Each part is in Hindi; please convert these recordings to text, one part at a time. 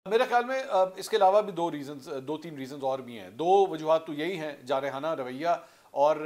मेरे ख्याल में इसके अलावा भी दो तीन रीजंस और भी हैं। दो वजूहात तो यही हैं, जारहाना रवैया और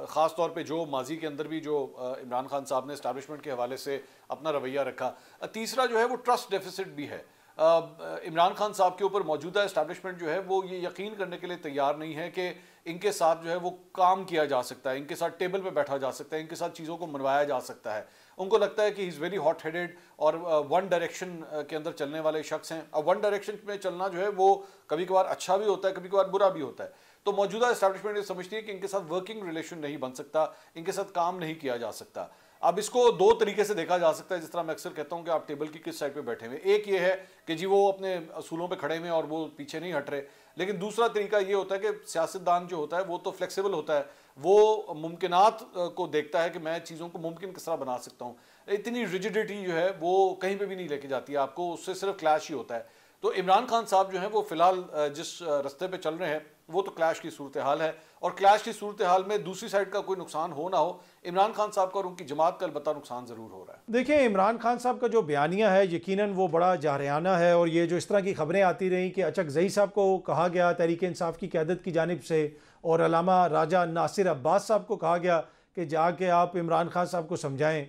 ख़ास तौर पे जो माजी के अंदर भी जो इमरान खान साहब ने इस्टेब्लिशमेंट के हवाले से अपना रवैया रखा। तीसरा जो है वो ट्रस्ट डेफिसिट भी है। इमरान खान साहब के ऊपर मौजूदा इस्टेब्लिशमेंट जो है वो ये यकीन करने के लिए तैयार नहीं है कि इनके साथ जो है वो काम किया जा सकता है, इनके साथ टेबल पे बैठा जा सकता है, इनके साथ चीज़ों को मनवाया जा सकता है। उनको लगता है कि he is very hot headed और वन डायरेक्शन के अंदर चलने वाले शख्स हैं। अब वन डायरेक्शन में चलना जो है वो कभी कभार अच्छा भी होता है, कभी कभार बुरा भी होता है। तो मौजूदा इस्टेब्लिशमेंट ये समझती है कि इनके साथ वर्किंग रिलेशन नहीं बन सकता, इनके साथ काम नहीं किया जा सकता। अब इसको दो तरीके से देखा जा सकता है, जिस तरह मैं अक्सर कहता हूं कि आप टेबल की किस साइड पे बैठे हुए। एक ये है कि जी वो अपने असूलों पे खड़े हुए और वो पीछे नहीं हट रहे, लेकिन दूसरा तरीका ये होता है कि सियासतदान जो होता है वो तो फ्लेक्सिबल होता है, वो मुमकिनात को देखता है कि मैं चीज़ों को मुमकिन किस तरह बना सकता हूँ। इतनी रिजिडिटी जो है वो कहीं पर भी नहीं लेके जाती है आपको, उससे सिर्फ क्लैश ही होता है। तो इमरान खान साहब जो हैं वो फिलहाल जिस रास्ते पे चल रहे हैं वो तो क्लैश की सूरत हाल है, और क्लैश की सूरत हाल में दूसरी साइड का कोई नुकसान हो ना हो, इमरान खान साहब का और उनकी जमात का अलबत्ता नुकसान ज़रूर हो रहा है। देखिए, इमरान खान साहब का जो बयानिया है यकीनन वो बड़ा जारहाना है, और ये जो इस तरह की खबरें आती रहीं कि अचकज़ई साहब को कहा गया तहरीक इंसाफ की क़यादत की जानिब से, और अल्लामा राजा नासिर अब्बास साहब को कहा गया कि जाके आप इमरान खान साहब को समझाएं।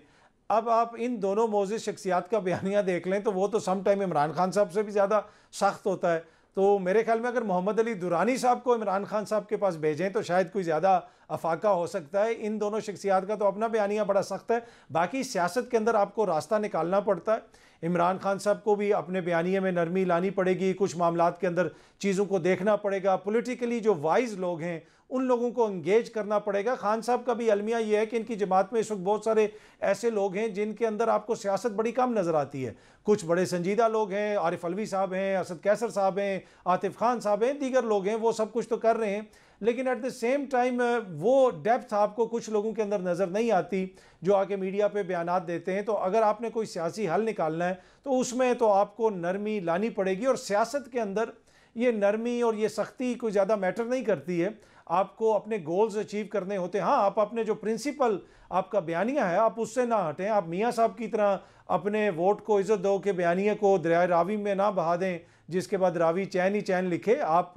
अब आप इन दोनों मोअज़्ज़िज़ शख्सियात का बयानिया देख लें तो वो तो सम टाइम इमरान खान साहब से भी ज़्यादा सख्त होता है। तो मेरे ख्याल में अगर मोहम्मद अली दुरानी साहब को इमरान खान साहब के पास भेजें तो शायद कोई ज़्यादा अफाका हो सकता है। इन दोनों शख्सियात का तो अपना बयानिया बड़ा सख्त है। बाकी सियासत के अंदर आपको रास्ता निकालना पड़ता है। इमरान खान साहब को भी अपने बयानिए में नरमी लानी पड़ेगी, कुछ मामलात के अंदर चीज़ों को देखना पड़ेगा। पॉलिटिकली जो वाइज लोग हैं उन लोगों को इंगेज करना पड़ेगा। खान साहब का भी अलमिया ये है कि इनकी जमात में इस वक्त बहुत सारे ऐसे लोग हैं जिनके अंदर आपको सियासत बड़ी कम नज़र आती है। कुछ बड़े संजीदा लोग हैं, आरिफ अलवी साहब हैं, असद कैसर साहब हैं, आतिफ खान साहब हैं, दीगर लोग हैं, वो सब कुछ तो कर रहे हैं, लेकिन एट द सेम टाइम वो डेप्थ आपको कुछ लोगों के अंदर नज़र नहीं आती जो आके मीडिया पे बयानात देते हैं। तो अगर आपने कोई सियासी हल निकालना है तो उसमें तो आपको नरमी लानी पड़ेगी, और सियासत के अंदर ये नरमी और ये सख्ती कोई ज़्यादा मैटर नहीं करती है। आपको अपने गोल्स अचीव करने होते हैं। हाँ, आप अपने जो प्रिंसिपल आपका बयानिया है आप उससे ना हटें। आप मियाँ साहब की तरह अपने वोट को इज़्ज़त दो कि बयानिया को दरिया रावी में ना बहा दें, जिसके बाद रावी चैन ही चैन लिखे। आप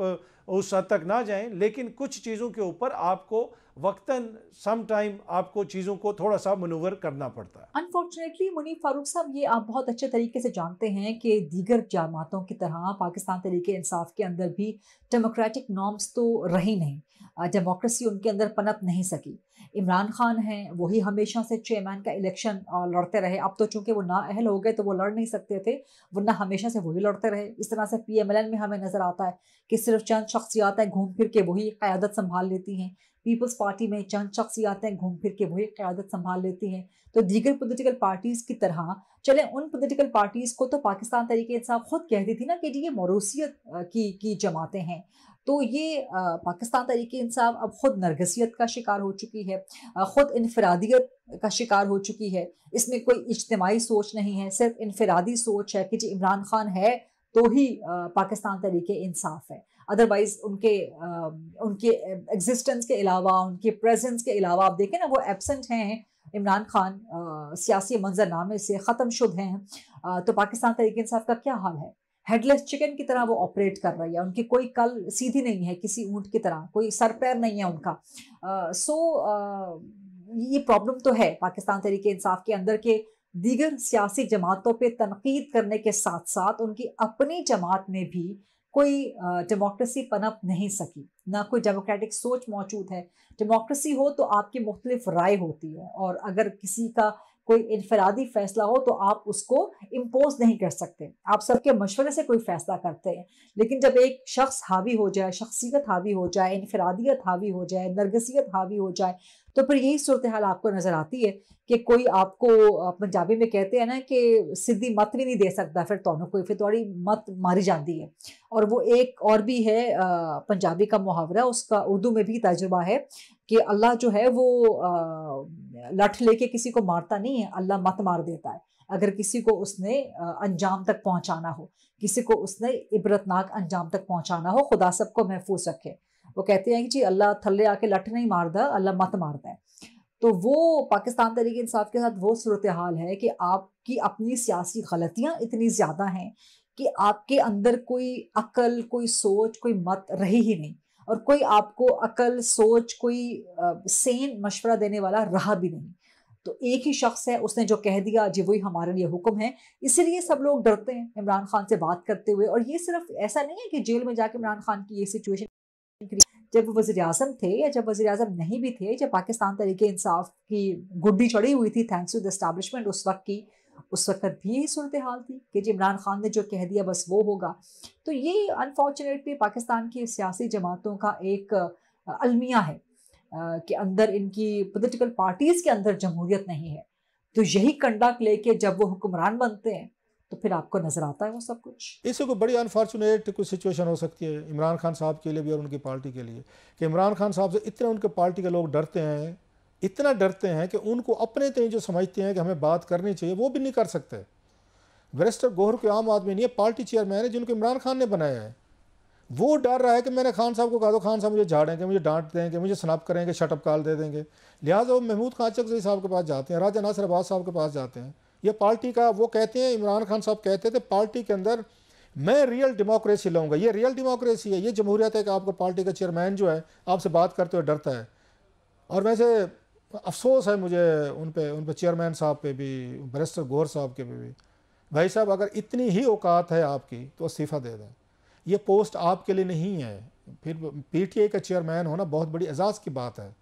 उस हद तक ना जाएं, लेकिन कुछ चीज़ों के ऊपर आपको वक्तन सम टाइम आपको चीज़ों को थोड़ा सा मनूवर करना पड़ता है। अनफॉर्चुनेटली मुनीर फारूक साहब, ये आप बहुत अच्छे तरीके से जानते हैं कि दीगर जमातों की तरह पाकिस्तान तहरीक इंसाफ के अंदर भी डेमोक्रेटिक नॉर्म्स तो रही नहीं। डेमोक्रेसी उनके अंदर पनप नहीं सकी। इमरान खान हैं, वही हमेशा से चेयरमैन का इलेक्शन लड़ते रहे। अब तो चूंकि वो नाअहल हो गए तो वो लड़ नहीं सकते थे, वरना हमेशा से वही लड़ते रहे। इस तरह से PMLN में हमें नजर आता है कि सिर्फ चंद शख्सियातें घूम फिर के वही क़यादत संभाल लेती हैं। पीपल्स पार्टी में चंद शख्सियातें घूम फिर के वही क़यादत संभाल लेती हैं। तो दीगर पॉलिटिकल पार्टीज़ की तरह चले, उन पॉलिटिकल पार्टीज़ को तो पाकिस्तान तहरीक इंसाफ खुद कहती थी ना कि जी ये मौरूसियत की जमातें हैं। तो ये पाकिस्तान तहरीक इंसाफ अब खुद नरगसियत का शिकार हो चुकी है, खुद इनफरादियत का शिकार हो चुकी है। इसमें कोई इज्तिमाई सोच नहीं है, सिर्फ इनफरादी सोच है कि जी इमरान खान है तो ही पाकिस्तान तहरीक इंसाफ है। अदरवाइज उनके एग्जिस्टेंस के अलावा, उनके प्रेजेंस के अलावा आप देखें ना वो एब्सेंट हैं। इमरान खान सियासी मंजरनामे से ख़त्म शुद हैं। तो पाकिस्तान तहरीक इंसाफ का क्या हाल है? हेडलेस चिकन की तरह वो ऑपरेट कर रही है। उनकी कोई कल सीधी नहीं है, किसी ऊंट की तरह कोई सर पैर नहीं है उनका। ये प्रॉब्लम तो है पाकिस्तान तहरीक इंसाफ के अंदर के दीगर सियासी जमातों पे तनकीद करने के साथ साथ उनकी अपनी जमात में भी कोई डेमोक्रेसी पनप नहीं सकी, ना कोई डेमोक्रेटिक सोच मौजूद है। डेमोक्रेसी हो तो आपकी मुख्तलिफ राय होती है, और अगर किसी का कोई इनफरादी फैसला हो तो आप उसको इम्पोज नहीं कर सकते, आप सबके मशवरे से कोई फैसला करते हैं। लेकिन जब एक शख्स हावी हो जाए, शख्सियत हावी हो जाए, इनफरादियत हावी हो जाए, नरगसियत हावी हो जाए, तो फिर यही सूरत हाल आपको नजर आती है कि कोई आपको, पंजाबी में कहते हैं ना कि सीधी मत भी नहीं दे सकता, फिर तो कोई फिर थोड़ी मत मारी जाती है। और वो एक और भी है पंजाबी का मुहावरा, उसका उर्दू में भी तर्जुमा है कि अल्लाह जो है वो लठ लेके किसी को मारता नहीं है, अल्लाह मत मार देता है। अगर किसी को उसने अंजाम तक पहुंचाना हो, किसी को उसने इबरतनाक अंजाम तक पहुंचाना हो, खुदा सबको महफूज रखे। वो कहते हैं कि जी अल्लाह थल्ले आके लठ नहीं मारता, अल्लाह मत मारता है। तो वो पाकिस्तान तहरीक इंसाफ के साथ वो सूरत हाल है कि आपकी अपनी सियासी गलतियां इतनी ज़्यादा हैं कि आपके अंदर कोई अकल, कोई सोच, कोई मत रही ही नहीं, और कोई आपको अकल, सोच, कोई सेन मशवरा देने वाला रहा भी नहीं। तो एक ही शख्स है, उसने जो कह दिया जी वही हमारे लिए हुक्म है। इसीलिए सब लोग डरते हैं इमरान खान से बात करते हुए। और ये सिर्फ ऐसा नहीं है कि जेल में जाके इमरान खान की ये सिचुएशन, जब वो वज़ीर आज़म थे या जब वज़ीर आज़म नहीं भी थे, जब पाकिस्तान तहरीक इंसाफ की गुड्डी चढ़ी हुई थी थैंक्स टू द एस्टैब्लिशमेंट उस वक्त की, उस वक्त भी यही सूरत हाल थी कि जी इमरान खान ने जो कह दिया बस वो होगा। तो ये अनफॉर्चुनेटली पाकिस्तान की सियासी जमातों का एक अलमिया है कि अंदर इनकी पॉलिटिकल पार्टीज के अंदर जमहूरियत नहीं है। तो यही कंडक्ट लेके जब वो हुक्मरान बनते हैं तो फिर आपको नजर आता है वो सब कुछ। इससे कोई बड़ी अनफॉर्चुनेट कुछ सिचुएशन हो सकती है इमरान खान साहब के लिए भी और उनकी पार्टी के लिए, कि इमरान खान साहब से इतने उनके पार्टी के लोग डरते हैं, इतना डरते हैं कि उनको अपने तय जो समझते हैं कि हमें बात करनी चाहिए वो भी नहीं कर सकते। बैरिस्टर गौहर कोई आम आदमी नहीं है, पार्टी चेयरमैन है जिनको इमरान खान ने बनाया है। वो डर रहा है कि मैंने खान साहब को कहा तो खान साहब मुझे झाड़ेंगे, मुझे डांट देंगे, मुझे स्नैप करेंगे, शटअप कॉल दे देंगे। लिहाजा वो महमूद खान अचकज़ई साहब के पास जाते हैं, राजा नासिर अब्बास साहब के पास जाते हैं। ये पार्टी का वो कहते हैं, इमरान खान साहब कहते थे पार्टी के अंदर मैं रियल डेमोक्रेसी लाऊंगा। ये रियल डेमोक्रेसी है, ये जमहूरियत है कि आपको पार्टी का चेयरमैन जो है आपसे बात करते हुए डरता है। और वैसे अफसोस है मुझे उन पे चेयरमैन साहब पे भी, बैरिस्टर गौहर साहब के भी। भाई साहब अगर इतनी ही औकात है आपकी तो इस्तीफ़ा दे दें, ये पोस्ट आपके लिए नहीं है। फिर पीटीआई का चेयरमैन होना बहुत बड़ी एजाज़ की बात है,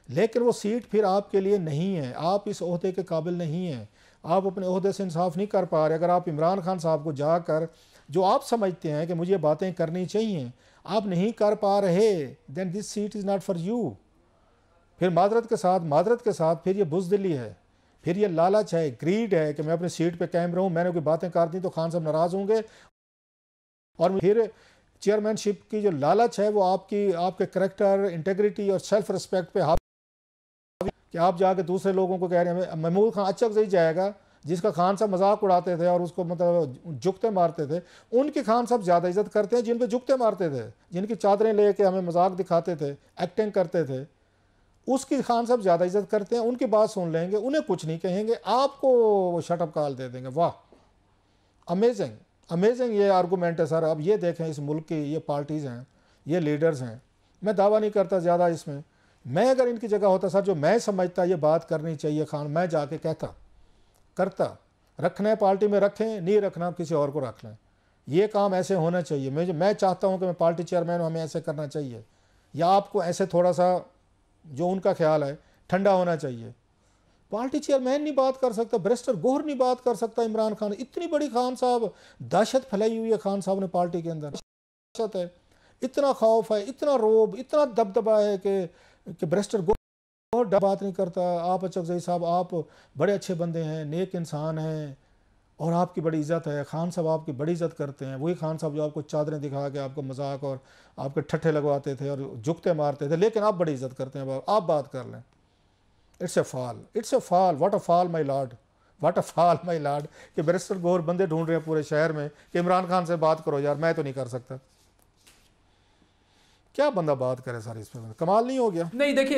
लेकिन वो सीट फिर आपके लिए नहीं है। आप इस ओहदे के काबिल नहीं हैं, आप अपने ओहदे से इंसाफ नहीं कर पा रहे। अगर आप इमरान खान साहब को जाकर जो आप समझते हैं कि मुझे बातें करनी चाहिए आप नहीं कर पा रहे, then this seat is not for you. फिर मादरत के साथ फिर ये बुज़दिली है, फिर ये लालच है, ग्रीड है कि मैं अपनी सीट पे कायम रहूँ। मैंने कोई बातें कर दी तो खान साहब नाराज़ होंगे। और फिर चेयरमैनशिप की जो लालच है वो आपके करैक्टर, इंटेग्रिटी और सेल्फ रिस्पेक्ट पे कि आप जाके दूसरे लोगों को कह रहे हैं महमूद खान अचकज़ई जाएगा, जिसका खान साहब मजाक उड़ाते थे और उसको मतलब जुगते मारते थे। उनकी खान साहब ज़्यादा इज्जत करते हैं जिन पे जुगते मारते थे, जिनकी चादरें लेके हमें मजाक दिखाते थे, एक्टिंग करते थे, उसकी खान साहब ज़्यादा इज्जत करते हैं। उनकी बात सुन लेंगे, उन्हें कुछ नहीं कहेंगे, आपको वो शटअप कॉल दे देंगे। वाह, अमेजिंग अमेजिंग ये आर्गूमेंट है सर। अब ये देखें इस मुल्क की ये पार्टीज़ हैं, ये लीडर्स हैं। मैं दावा नहीं करता ज़्यादा इसमें, मैं अगर इनकी जगह होता सर, जो मैं समझता ये बात करनी चाहिए खान, मैं जाके कहता, करता। रखना है पार्टी में रखें, नहीं रखना किसी और को रख लें। ये काम ऐसे होना चाहिए। मैं चाहता हूँ कि मैं पार्टी चेयरमैन हूँ, हमें ऐसे करना चाहिए, या आपको ऐसे थोड़ा सा जो उनका ख्याल है ठंडा होना चाहिए। पार्टी चेयरमैन नहीं बात कर सकता, बैरिस्टर गौहर नहीं बात कर सकता, इमरान खान इतनी बड़ी खान साहब दहशत फैलाई हुई है खान साहब ने पार्टी के अंदर, दहशत है, इतना खौफ है, इतना रोब, इतना दबदबा है कि बैरिस्टर गौहर बात नहीं करता। आप अचकज़ई साहब आप बड़े अच्छे बंदे हैं, नेक इंसान हैं और आपकी बड़ी इज़्ज़त है। खान साहब आपकी बड़ी इज़्ज़त करते हैं, वही खान साहब जो आपको चादरें दिखा के आपको मजाक और आपके ठट्ठे लगवाते थे और झुकते मारते थे, लेकिन आप बड़ी इज़्ज़त करते हैं। आप बात कर लें। It's a fall, what a fall my Lord, what a fall my Lord, कि बैरिस्टर गौहर बंदे ढूंढ रहे हैं पूरे शहर में कि इमरान खान से बात करो यार, मैं तो नहीं कर सकता। क्या बंदा बात करे सर, इस पर कमाल नहीं हो गया? नहीं देखिए